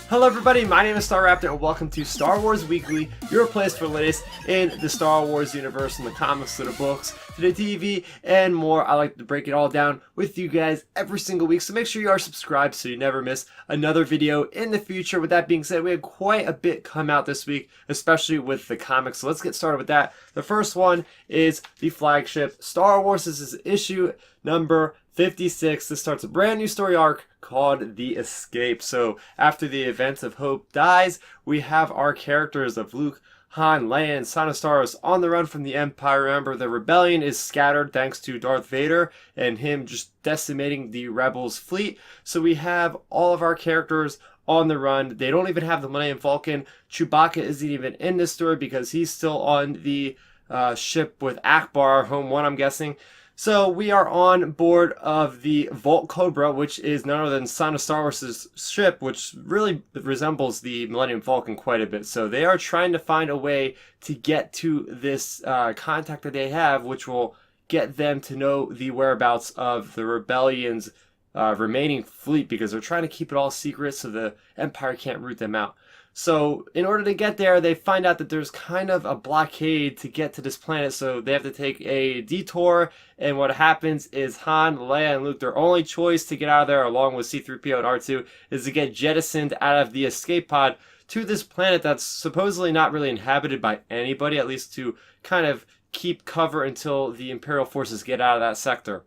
Hello everybody, my name is Starrapter and welcome to Star Wars Weekly, your place for the latest in the Star Wars universe, from the comics to the books to the TV and more. I like to break it all down with you guys every single week, so make sure you are subscribed so you never miss another video in the future. With that being said, we had quite a bit come out this week, especially with the comics, so let's get started with that. The first one is the flagship Star Wars. This is issue number 56. This starts a brand new story arc called The Escape. So after the events of Hope dies, we have our characters of Luke, Han, Leia, and Sana Starros on the run from the Empire. Remember, the rebellion is scattered thanks to Darth Vader and him just decimating the Rebels' fleet. So we have all of our characters on the run. They don't even have the Millennium Falcon. Chewbacca isn't even in this story because he's still on the ship with Akbar, Home 1, I'm guessing. So we are on board of the Vault Cobra, which is none other than Sana Starros' ship, which really resembles the Millennium Falcon quite a bit. So they are trying to find a way to get to this contact that they have, which will get them to know the whereabouts of the rebellion's remaining fleet, because they're trying to keep it all secret so the Empire can't root them out. So in order to get there, they find out that there's kind of a blockade to get to this planet, so they have to take a detour, and what happens is Han, Leia, and Luke, their only choice to get out of there, along with C-3PO and R2, is to get jettisoned out of the escape pod to this planet that's supposedly not really inhabited by anybody, at least to kind of keep cover until the Imperial forces get out of that sector.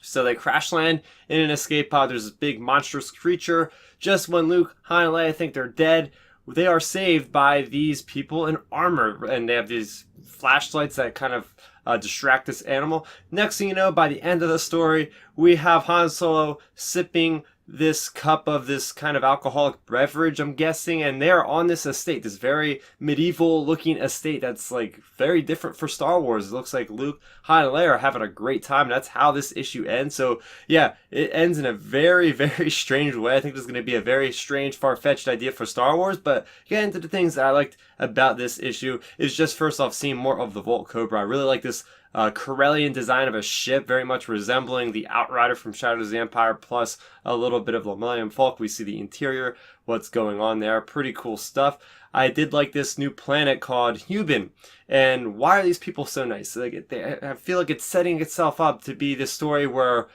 So they crash land in an escape pod. There's this big monstrous creature. Just when Luke, Han, and Leia think they're dead, they are saved by these people in armor, and they have these flashlights that kind of distract this animal. Next thing you know, by the end of the story, we have Han Solo sipping this cup of this kind of alcoholic beverage, I'm guessing, and they're on this estate, this very medieval looking estate that's like very different for Star Wars. It looks like Luke, Han, and Leia are having a great time, and that's how this issue ends. So yeah, it ends in a very, very strange way. I think this is going to be a very strange, far-fetched idea for Star Wars, but getting into the things that I liked about this issue is just first off seeing more of the Vault Cobra. I really like this Corellian design of a ship, very much resembling the Outrider from Shadows of the Empire, plus a little bit of the Millennium Falcon. We see the interior, what's going on there. Pretty cool stuff. I did like this new planet called Hubin. And why are these people so nice? I feel like it's setting itself up to be this story where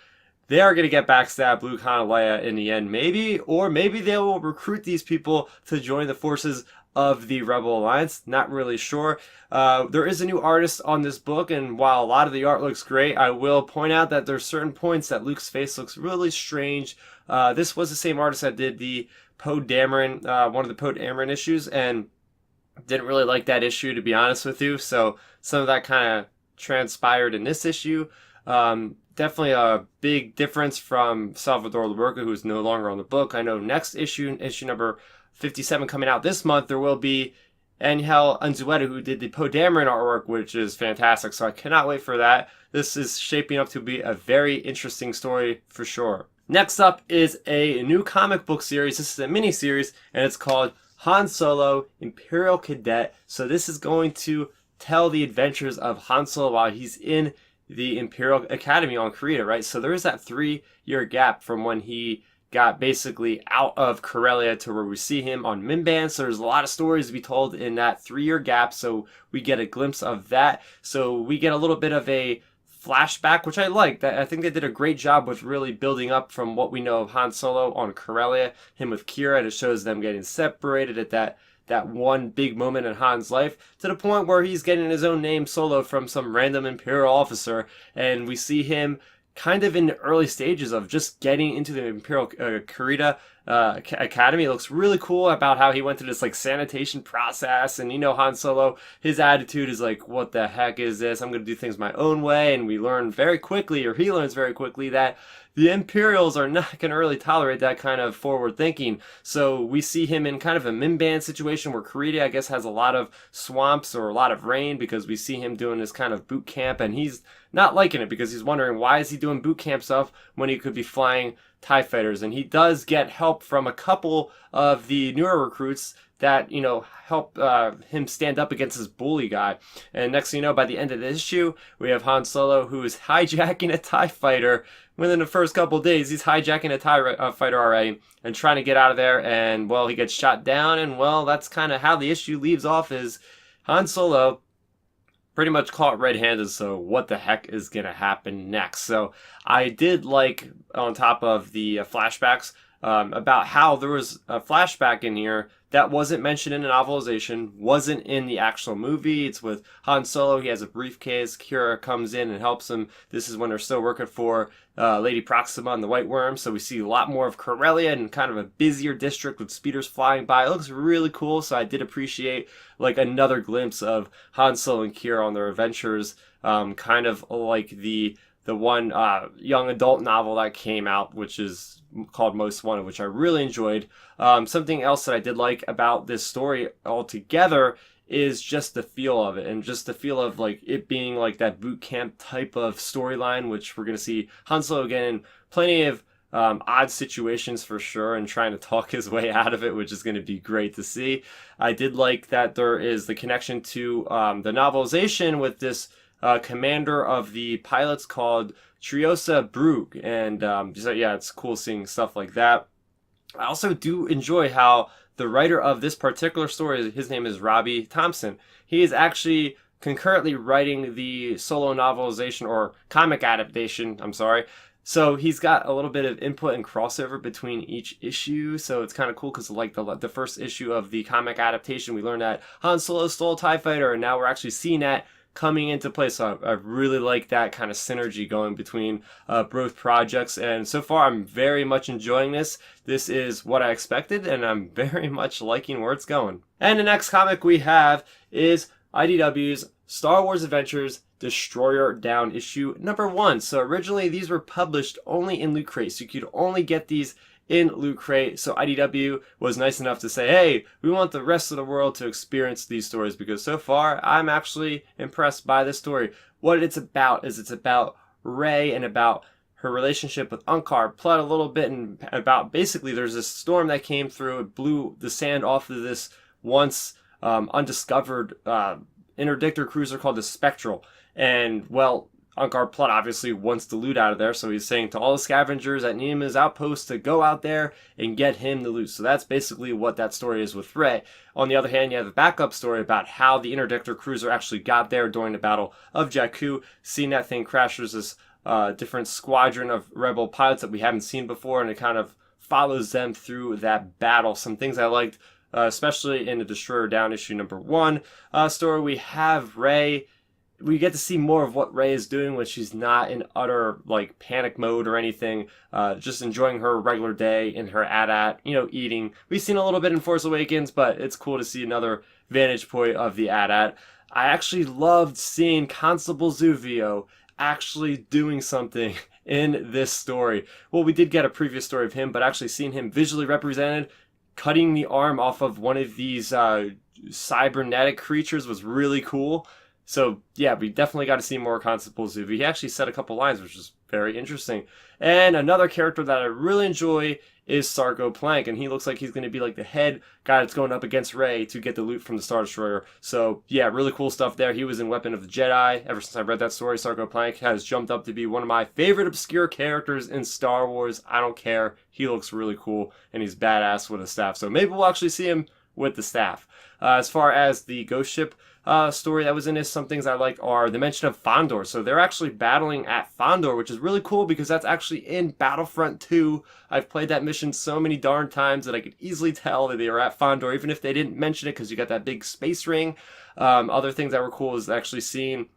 they are going to get backstabbed, Luke, Han, and Leia in the end, maybe. Or maybe they will recruit these people to join the forces of the Rebel Alliance. Not really sure. There is a new artist on this book, and while a lot of the art looks great, I will point out that there's certain points that Luke's face looks really strange. This was the same artist that did the Poe Dameron, one of the Poe Dameron issues, and didn't really like that issue, to be honest with you. So some of that kind of transpired in this issue. Definitely a big difference from Salvador Luerca, who's no longer on the book. I know next issue number 57 coming out this month, there will be Angel Unzueta, who did the Poe Dameron artwork, which is fantastic. So I cannot wait for that. This is shaping up to be a very interesting story for sure. Next up is a new comic book series. This is a mini series, and it's called Han Solo, Imperial Cadet. So this is going to tell the adventures of Han Solo while he's in the Imperial Academy on Krita, right? So there is that 3-year gap from when he got basically out of Corellia to where we see him on Mimban. So there's a lot of stories to be told in that 3-year gap. So we get a glimpse of that. So we get a little bit of a flashback, which I like. That I think they did a great job with really building up from what we know of Han Solo on Corellia, him with Kira, and it shows them getting separated at that one big moment in Han's life, to the point where he's getting his own name Solo from some random Imperial officer, and we see him kind of in the early stages of just getting into the Imperial Krita Academy. It looks really cool about how he went through this like sanitation process, and you know, Han Solo, his attitude is like, what the heck is this? I'm going to do things my own way. And we learn very quickly, or he learns very quickly, that the Imperials are not going to really tolerate that kind of forward thinking. So we see him in kind of a Mimban situation where Krita, I guess, has a lot of swamps or a lot of rain, because we see him doing this kind of boot camp, and he's not liking it because he's wondering, why is he doing boot camp stuff when he could be flying TIE fighters? And he does get help from a couple of the newer recruits that, help him stand up against this bully guy. And next thing you know, by the end of the issue, we have Han Solo, who is hijacking a TIE fighter. Within the first couple of days, he's hijacking a TIE fighter already and trying to get out of there. And, well, he gets shot down. And, well, that's kind of how the issue leaves off, is Han Solo pretty much caught red-handed, so what the heck is going to happen next? So I did like, on top of the flashbacks, about how there was a flashback in here that wasn't mentioned in the novelization, wasn't in the actual movie. It's with Han Solo. He has a briefcase. Kira comes in and helps him. This is when they're still working for Lady Proxima and the White Worm. So we see a lot more of Corellia and kind of a busier district with speeders flying by. It looks really cool. So I did appreciate like another glimpse of Han Solo and Kira on their adventures, kind of like the one young adult novel that came out, which is called Most Wanted, which I really enjoyed. Something else that I did like about this story altogether is just the feel of it, and just the feel of like it being like that boot camp type of storyline, which we're going to see Han Solo again in plenty of odd situations for sure, and trying to talk his way out of it, which is going to be great to see. I did like that there is the connection to the novelization with this commander of the pilots called Triosa Brugge, and so yeah, it's cool seeing stuff like that. I also do enjoy how the writer of this particular story, his name is Robbie Thompson. He is actually concurrently writing the solo novelization or comic adaptation, I'm sorry. So he's got a little bit of input and crossover between each issue, so it's kind of cool because like the first issue of the comic adaptation, we learned that Han Solo stole a TIE fighter, and now we're actually seeing that coming into play. So I really like that kind of synergy going between both projects, and so far I'm very much enjoying this. This is what I expected, and I'm very much liking where it's going. And the next comic we have is IDW's Star Wars Adventures Destroyer Down issue number 1. So originally these were published only in Loot Crate, so you could only get these in Loot Crate. So IDW was nice enough to say, hey, we want the rest of the world to experience these stories, because so far I'm actually impressed by this story. What it's about is it's about Rey and about her relationship with Unkar, plot a little bit, and about basically there's this storm that came through. It blew the sand off of this once undiscovered interdictor cruiser called the Spectral. And, well, Unkar Plutt obviously wants the loot out of there, so he's saying to all the scavengers at Nima's outpost to go out there and get him the loot. So that's basically what that story is with Rey. On the other hand, you have a backup story about how the interdictor cruiser actually got there during the Battle of Jakku. Seeing that thing crash, there's this different squadron of rebel pilots that we haven't seen before, and it kind of follows them through that battle. Some things I liked, especially in the Destroyer Down issue number 1 story, we have Rey. We get to see more of what Rey is doing when she's not in utter like panic mode or anything, just enjoying her regular day in her AT-AT, eating. We've seen a little bit in Force Awakens, but it's cool to see another vantage point of the AT-AT. I actually loved seeing Constable Zuvio actually doing something in this story. Well, we did get a previous story of him, but actually seeing him visually represented, cutting the arm off of one of these cybernetic creatures was really cool. So, yeah, we definitely got to see more Constable Zuvio. He actually said a couple lines, which is very interesting. And another character that I really enjoy is Sargo Plank, and he looks like he's going to be like the head guy that's going up against Rey to get the loot from the Star Destroyer. So, yeah, really cool stuff there. He was in Weapon of the Jedi. Ever since I read that story, Sargo Plank has jumped up to be one of my favorite obscure characters in Star Wars. I don't care. He looks really cool, and he's badass with a staff. So maybe we'll actually see him with the staff. As far as the ghost ship story that was in this, some things I like are the mention of Fondor. So they're actually battling at Fondor, which is really cool because that's actually in Battlefront 2. I've played that mission so many darn times that I could easily tell that they were at Fondor, even if they didn't mention it, because you got that big space ring. Other things that were cool is actually seeing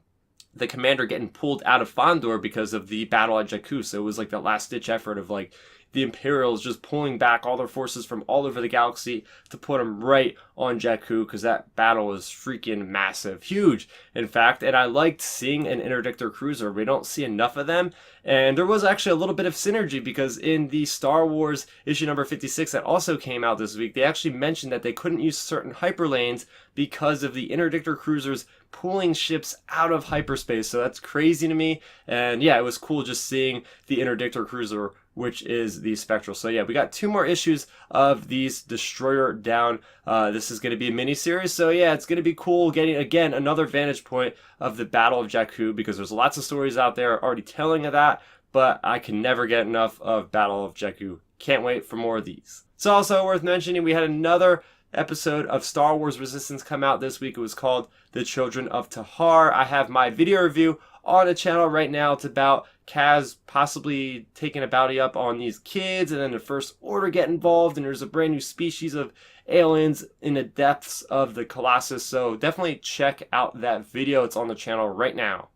the commander getting pulled out of Fondor because of the battle at Jakku. So it was like the last ditch effort of like the Imperials just pulling back all their forces from all over the galaxy to put them right on Jakku, because that battle was freaking massive, huge, in fact. And I liked seeing an interdictor cruiser. We don't see enough of them, and there was actually a little bit of synergy, because in the Star Wars issue number 56 that also came out this week, they actually mentioned that they couldn't use certain hyperlanes because of the interdictor cruisers pulling ships out of hyperspace. So that's crazy to me. And yeah, it was cool just seeing the interdictor cruiser which is the Spectral. So yeah, we got 2 more issues of these Destroyer down. This is going to be a mini-series, so yeah, it's going to be cool getting, again, another vantage point of the Battle of Jakku, because there's lots of stories out there already telling of that, but I can never get enough of Battle of Jakku. Can't wait for more of these. It's also worth mentioning we had another episode of Star Wars Resistance come out this week. It was called The Children of Tahar. I have my video review on the channel right now. It's about Kaz possibly taking a bounty up on these kids, and then the First Order get involved, and there's a brand new species of aliens in the depths of the Colossus. So definitely check out that video. It's on the channel right now.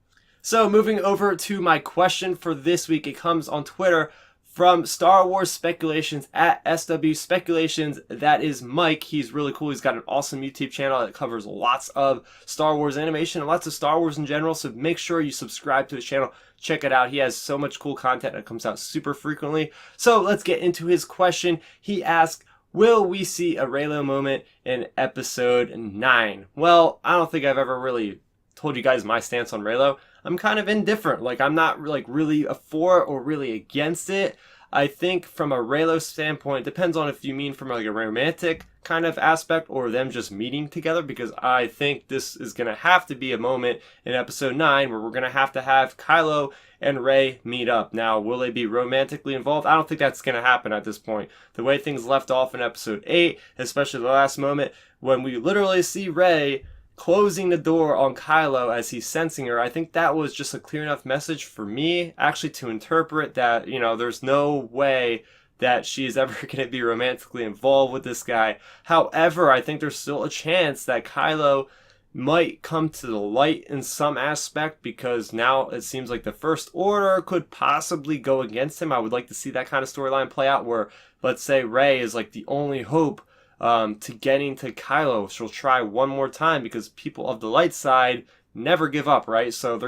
So moving over to my question for this week, it comes on Twitter from Star Wars Speculations at SW Speculations. That is Mike. He's really cool. He's got an awesome YouTube channel that covers lots of Star Wars animation and lots of Star Wars in general. So make sure you subscribe to his channel. Check it out. He has so much cool content that comes out super frequently. So let's get into his question. He asked, will we see a Reylo moment in episode 9? Well, I don't think I've ever really told you guys my stance on Reylo. I'm kind of indifferent. Like, I'm not like really for or really against it. I think from a Reylo standpoint, depends on if you mean from like a romantic kind of aspect or them just meeting together, because I think this is going to have to be a moment in episode 9 where we're going to have Kylo and Rey meet up. Now, will they be romantically involved? I don't think that's going to happen at this point. The way things left off in episode 8, especially the last moment when we literally see Rey closing the door on Kylo as he's sensing her, I think that was just a clear enough message for me actually to interpret that, you know, there's no way that she's ever going to be romantically involved with this guy. However, I think there's still a chance that Kylo might come to the light in some aspect, because now it seems like the First Order could possibly go against him. I would like to see that kind of storyline play out where, let's say, Rey is like the only hope to getting to Kylo. She'll try one more time because people of the light side never give up, right? So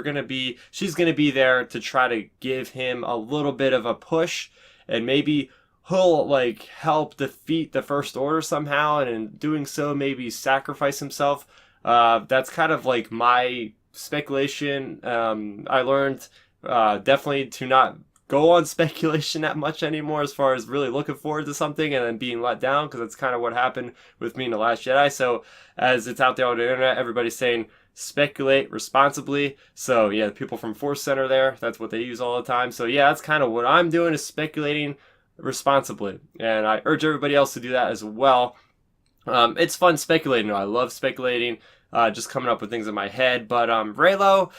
she's gonna be there to try to give him a little bit of a push, and maybe he'll like help defeat the First Order somehow, and in doing so maybe sacrifice himself. That's kind of like my speculation. I learned definitely to not go on speculation that much anymore as far as really looking forward to something and then being let down, because that's kind of what happened with me in The Last Jedi. So as it's out there on the internet, everybody's saying speculate responsibly. So yeah, the people from Force Center there, that's what they use all the time. So yeah, that's kind of what I'm doing, is speculating responsibly, and I urge everybody else to do that as well. It's fun speculating. I love speculating, just coming up with things in my head. But Reylo,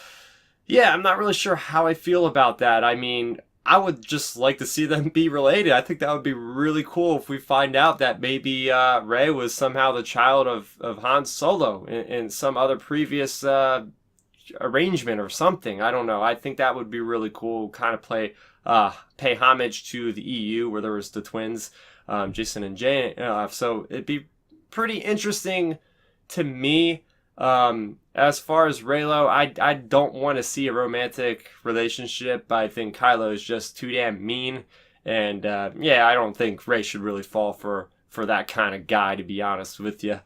yeah, I'm not really sure how I feel about that. I mean, I would just like to see them be related. I think that would be really cool if we find out that maybe Rey was somehow the child of Han Solo in some other previous arrangement or something. I don't know. I think that would be really cool. Kind of pay homage to the EU where there was the twins, Jason and Jay. So it'd be pretty interesting to me. As far as Reylo, I don't want to see a romantic relationship. I think Kylo is just too damn mean, and yeah, I don't think Rey should really fall for that kind of guy, to be honest with you.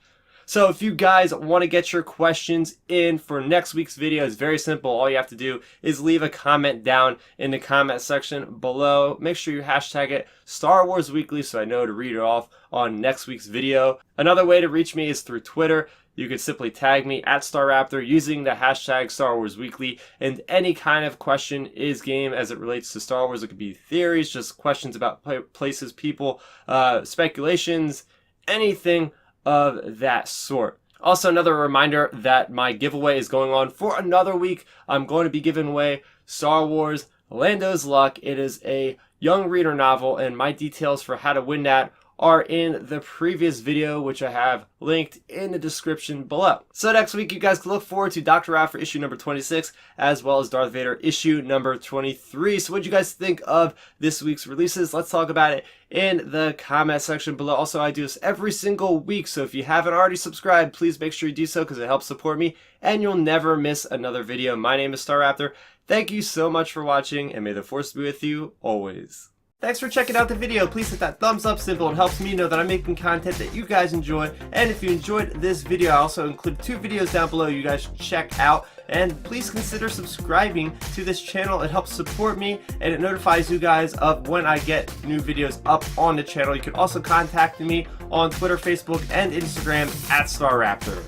So if you guys want to get your questions in for next week's video, it's very simple. All you have to do is leave a comment down in the comment section below. Make sure you hashtag it Star Wars Weekly so I know to read it off on next week's video. Another way to reach me is through Twitter. You could simply tag me at Starrapter using the hashtag Star Wars Weekly, and any kind of question is game as it relates to Star Wars. It could be theories, just questions about places, people, speculations, anything of that sort. Also, another reminder that my giveaway is going on for another week. I'm going to be giving away Star Wars Lando's Luck. It is a young reader novel, and my details for how to win that are in the previous video, which I have linked in the description below. So next week, you guys can look forward to Dr. Raffer issue number 26, as well as Darth Vader issue number 23. So what do you guys think of this week's releases? Let's talk about it in the comment section below. Also, I do this every single week, so if you haven't already subscribed, please make sure you do so, because it helps support me, and you'll never miss another video. My name is Starrapter. Thank you so much for watching, and may the Force be with you always. Thanks for checking out the video. Please hit that thumbs up symbol. It helps me know that I'm making content that you guys enjoy. And if you enjoyed this video, I also include 2 videos down below you guys should check out. And please consider subscribing to this channel. It helps support me and it notifies you guys of when I get new videos up on the channel. You can also contact me on Twitter, Facebook, and Instagram at Starrapter.